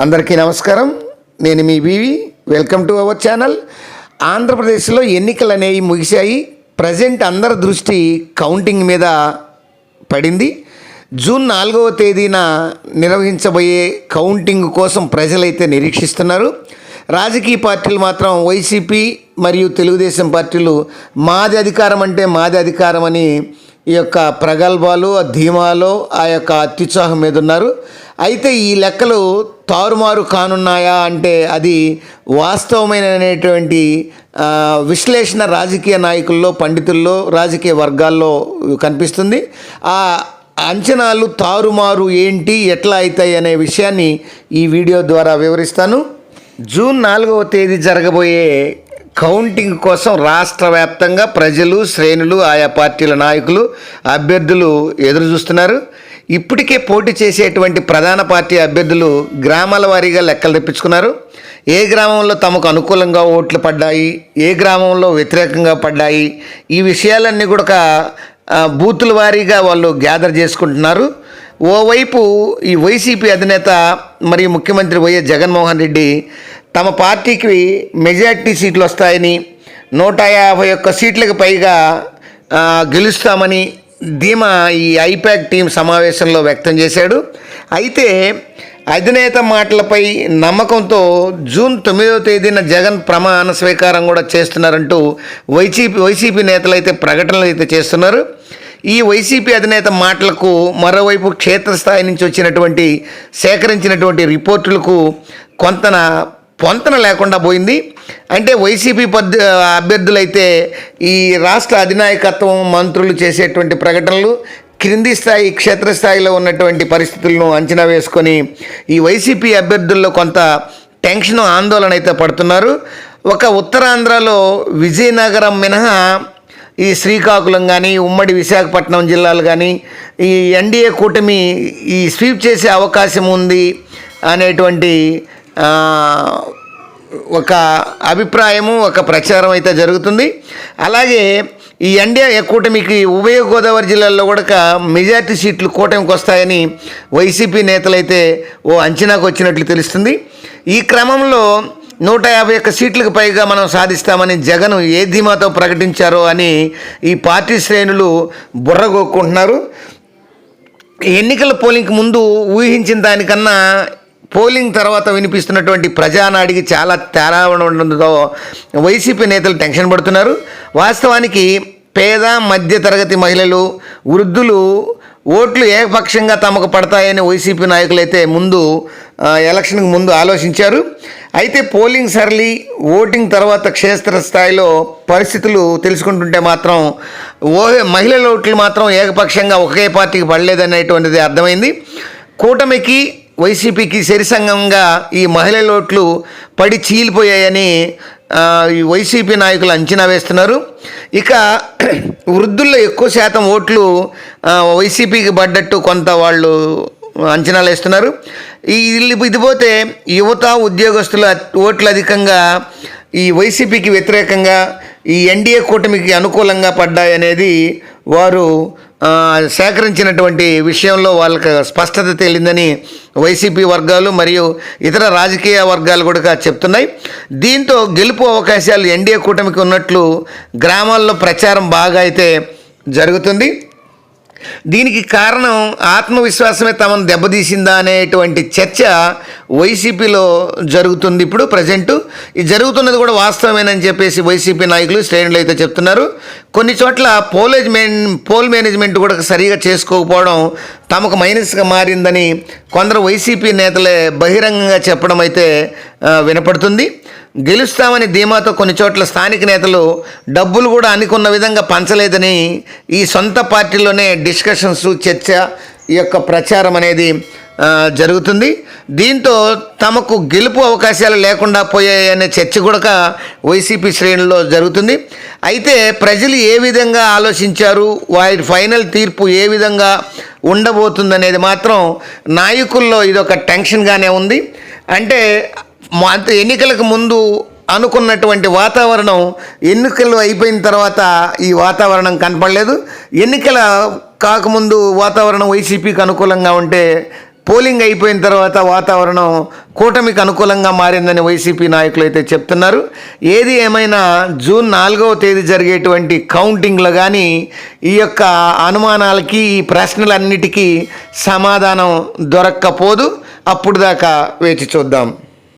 అందరికీ నమస్కారం. నేను మీ Vivi. Welcome to our channel. ఆంధ్రప్రదేశ్లో ఎన్నికలు అనేవి ముగిశాయి. ప్రజెంట్ అందరి దృష్టి కౌంటింగ్ మీద పడింది. జూన్ 4వ తేదీన నిర్వహించబోయే కౌంటింగ్ కోసం ప్రజలైతే నిరీక్షిస్తున్నారు. రాజకీయ పార్టీలు మాత్రం వైసీపీ మరియు తెలుగుదేశం పార్టీలు మాది అధికారం అంటే మాది అధికారం అని ఈ యొక్క ప్రగల్భాలు, ధీమాలో, ఆ యొక్క అత్యుత్సాహం మీద ఉన్నారు. అయితే ఈ లెక్కలు తారుమారు కానున్నాయా అంటే అది వాస్తవమైనటువంటి విశ్లేషణ రాజకీయ నాయకుల్లో, పండితుల్లో, రాజకీయ వర్గాల్లో కనిపిస్తుంది. ఆ అంచనాలు తారుమారు ఏంటి, ఎట్లా అవుతాయి అనే విషయాన్ని ఈ వీడియో ద్వారా వివరిస్తాను. జూన్ 4వ తేదీ జరగబోయే కౌంటింగ్ కోసం రాష్ట్ర వ్యాప్తంగా ప్రజలు, శ్రేణులు, ఆయా పార్టీల నాయకులు, అభ్యర్థులు ఎదురు చూస్తున్నారు. ఇప్పటికే పోటీ చేసేటువంటి ప్రధాన పార్టీ అభ్యర్థులు గ్రామాల వారీగా లెక్కలు తెప్పించుకున్నారు. ఏ గ్రామంలో తమకు అనుకూలంగా ఓట్లు పడ్డాయి, ఏ గ్రామంలో వ్యతిరేకంగా పడ్డాయి, ఈ విషయాలన్నీ కూడా బూతుల వారీగా వాళ్ళు గ్యాదర్ చేసుకుంటున్నారు. ఓవైపు ఈ వైసీపీ అధినేత మరియు ముఖ్యమంత్రి వైఎస్ జగన్మోహన్ రెడ్డి తమ పార్టీకి మెజార్టీ సీట్లు వస్తాయని, 151 సీట్లకు పైగా గెలుస్తామని ధీమా ఈ ఐపాక్ టీం సమావేశంలో వ్యక్తం చేశాడు. అయితే అధినేత మాటలపై నమ్మకంతో జూన్ 9వ తేదీన జగన్ ప్రమాణ స్వీకారం కూడా చేస్తున్నారంటూ వైసీపీ నేతలు అయితే ప్రకటనలు అయితే చేస్తున్నారు. ఈ వైసీపీ అధినేత మాటలకు మరోవైపు క్షేత్రస్థాయి నుంచి వచ్చినటువంటి సేకరించినటువంటి రిపోర్టులకు పొంతన లేకుండా పోయింది. అంటే వైసీపీ అభ్యర్థులైతే ఈ రాష్ట్ర అధినాయకత్వం, మంత్రులు చేసేటువంటి ప్రకటనలు క్రింది స్థాయి, క్షేత్రస్థాయిలో ఉన్నటువంటి పరిస్థితులను అంచనా వేసుకొని ఈ వైసీపీ అభ్యర్థుల్లో కొంత టెన్షన్, ఆందోళన అయితే పడుతున్నారు. ఒక ఉత్తరాంధ్రలో విజయనగరం మినహా ఈ శ్రీకాకుళం కానీ, ఉమ్మడి విశాఖపట్నం జిల్లాలు కానీ ఈ ఎన్డీఏ కూటమి ఈ స్వీప్ చేసే అవకాశం ఉంది అనేటువంటి ఒక అభిప్రాయము, ఒక ప్రచారం అయితే జరుగుతుంది. అలాగే ఈ ఎన్డీఏ కూటమికి ఉభయ గోదావరి జిల్లాల్లో కూడా మెజార్టీ సీట్లు కూటమికి వస్తాయని వైసీపీ నేతలైతే ఓ అంచనాకు వచ్చినట్లు తెలుస్తుంది. ఈ క్రమంలో 151 సీట్లకు పైగా మనం సాధిస్తామని జగన్ ఏ ధీమాతో ప్రకటించారో అని ఈ పార్టీ శ్రేణులు బుర్రగొక్కుంటున్నారు. ఎన్నికల పోలింగ్కి ముందు ఊహించిన దానికన్నా పోలింగ్ తర్వాత వినిపిస్తున్నటువంటి ప్రజానాడికి చాలా తేడా ఉండడంతో వైసీపీ నేతలు టెన్షన్ పడుతున్నారు. వాస్తవానికి పేద మధ్యతరగతి మహిళలు, వృద్ధులు ఓట్లు ఏకపక్షంగా తమకు పడతాయని వైసీపీ నాయకులైతే ఎలక్షన్కి ముందు ఆలోచించారు. అయితే పోలింగ్ సరళి, ఓటింగ్ తర్వాత క్షేత్రస్థాయిలో పరిస్థితులు తెలుసుకుంటుంటే మాత్రం మహిళల ఓట్లు మాత్రం ఏకపక్షంగా ఒకే పార్టీకి పడలేదనేటువంటిది అర్థమైంది. కూటమికి, వైసీపీకి సరిసంగంగా ఈ మహిళల ఓట్లు పడి చీలిపోయాయని ఈ వైసీపీ నాయకులు అంచనా వేస్తున్నారు. ఇక వృద్ధుల్లో ఎక్కువ శాతం ఓట్లు వైసీపీకి పడ్డట్టు కొంత వాళ్ళు అంచనాలు వేస్తున్నారు. ఇది పోతే యువత, ఉద్యోగస్తుల ఓట్లు అధికంగా ఈ వైసీపీకి వ్యతిరేకంగా ఈ ఎన్డీఏ కూటమికి అనుకూలంగా పడ్డాయనేది వారు సేకరించినటువంటి విషయంలో వాళ్ళకి స్పష్టత తేలిందని వైసీపీ వర్గాలు మరియు ఇతర రాజకీయ వర్గాలు కూడా చెప్తున్నాయి. దీంతో గెలుపు అవకాశాలు ఎన్డీఏ కూటమికి ఉన్నట్లు గ్రామాల్లో ప్రచారం బాగా అయితే జరుగుతుంది. దీనికి కారణం ఆత్మవిశ్వాసమే తమను దెబ్బతీసిందా అనేటువంటి చర్చ వైసీపీలో జరుగుతుంది. ఇప్పుడు ప్రజెంటు ఇది జరుగుతున్నది కూడా వాస్తవమేనని చెప్పేసి వైసీపీ నాయకులు, శ్రేణులు అయితే చెప్తున్నారు. కొన్ని చోట్ల పోల్ మేనేజ్మెంట్ కూడా సరిగా చేసుకోకపోవడం తమకు మైనస్గా మారిందని కొందరు వైసీపీ నేతలే బహిరంగంగా చెప్పడం అయితే వినపడుతుంది. గెలుస్తామని ధీమాతో కొన్ని చోట్ల స్థానిక నేతలు డబ్బులు కూడా అనుకున్న విధంగా పంచలేదని ఈ సొంత పార్టీలోనే డిస్కషన్స్, చర్చ, ఈ యొక్క ప్రచారం అనేది జరుగుతుంది. దీంతో తమకు గెలుపు అవకాశాలు లేకుండా పోయాయనే చర్చ కూడా వైసీపీ శ్రేణుల్లో జరుగుతుంది. అయితే ప్రజలు ఏ విధంగా ఆలోచించారు, వారి ఫైనల్ తీర్పు ఏ విధంగా ఉండబోతుందనేది మాత్రం నాయకుల్లో ఇదొక టెన్షన్గానే ఉంది. అంటే ఎన్నికలకు ముందు అనుకున్నటువంటి వాతావరణం ఎన్నికలు అయిపోయిన తర్వాత ఈ వాతావరణం కనపడలేదు. ఎన్నికల కాకముందు వాతావరణం వైసీపీకి అనుకూలంగా ఉంటే పోలింగ్ అయిపోయిన తర్వాత వాతావరణం కూటమికి అనుకూలంగా మారిందని వైసీపీ నాయకులు అయితే చెప్తున్నారు. ఏది ఏమైనా జూన్ 4వ తేదీ జరిగేటువంటి కౌంటింగ్లో కానీ ఈ యొక్క అనుమానాలకి ఈ ప్రశ్నలన్నిటికీ సమాధానం దొరక్కపోదు. అప్పుడు దాకా వేచి చూద్దాం.